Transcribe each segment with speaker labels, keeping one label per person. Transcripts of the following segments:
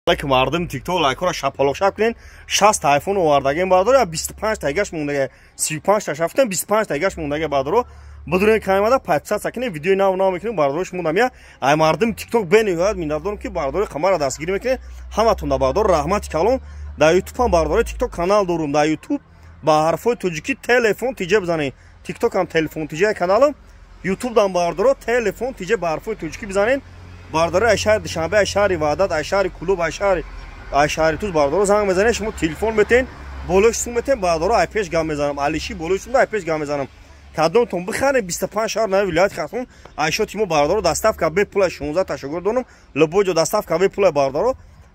Speaker 1: لایک مردم تیک توک لایک را شپالق شپ کنین 60 تا آیفون آوردگیم برداره 25 تا گاش موندگه 35 تا شفتن 25 تا گاش موندگه برداره بدون کایمادا 500 سکنه ویدیو ناو میکنیم بردارش موندم یا ای مردم تیک توک بنیاد میندادم که برداره قمر دستگیری میکنه همتون دا بردار رحمت کالون در یوتیوب هم برداره تیک توک کانال دارم در یوتیوب با حرفای توجیکی تلفن تیجه بزنید تیک توک هم تلفن تیجه کانالم یوتیوب دام برداره تلفن تیجه با حرفای توجیکی بزنید برداره اشار دشنبه اشار وعدت اشار کلوب اشار توز برداره زنگ بزنید شما تلفن بتین بولوش سوم بتین برداره آی پیش گام بزنم علیشی بولوش سوم آی پیش گام بزنم کادونتون بخره 25 شهر نه ولایت خاتون عایشا تیمو برداره دستاف کبه پول 16 تشکر دونم لبوجو دستاف کبه پول برداره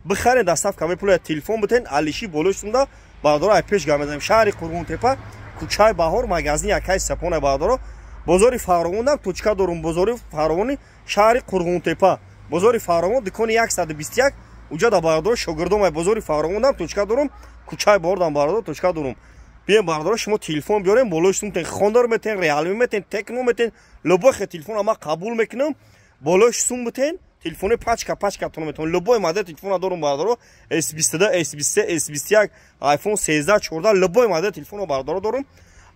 Speaker 1: بخره دستاف کبه پول تلفن بتین علیشی بولوش سوم برداره آی پیش گام بزنم شهر قرغون تپه کوچای باهور مغازین یکای سپونه برداره بازار فراوندم توچکا دارم بازار فراونی شهر قرغون تپه بازار فراوند دکان 121 اونجا دا برداره شاگردام بازار فراوندم توچکا دارم کوچای باهور برداره توچکا دارم بیاین برداره شما تلفن بیارین بالاشتون تن خواندار میتین ریالمی میتین تکنو میتین لبوخ تلفن ما قبول میکنم بالاش سوم بتین تلفن پچکا تون میتون لبوی ماده تلفن دارم برداره S22 S23 S21 آیفون 13 14 لبوی ماده تلفن برداره دارم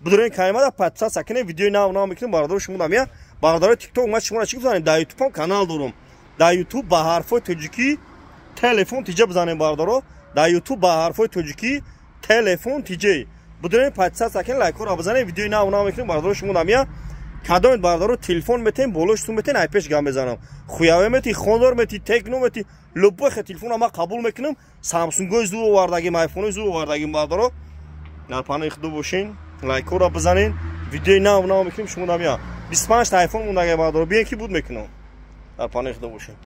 Speaker 1: بدون کایمادا 500 سکنه ویدیو ناو میکنم برداره شما نمیا برداره تیک توک ما شما چیکار بزنید در یوتیوب کانال دارم در یوتیوب با حرفای توجیکی تلفن تیجه بزنید برداره در یوتیوب با حرفای توجیکی تلفن تیجه بدون 500 سکن لایک رو بزنید ویدیو ناو میکنیم بردار شما نمیا کادومت بردارو تلفن میتین بولوش تو میتین ای پیش گام بزنم خویاوی میتی خوندار میتی تکنو میتی لبخ تلفن ما قبول میکنم سامسونگ زو واردگی آیفون زو واردگی بردارو در پانه خدو باشین لایک رو بزنین ویدیو ناو میکنیم شما نمیا 25 تا آیفون مونده بردارو بیا کی بود میکنم در پانه خدو باشین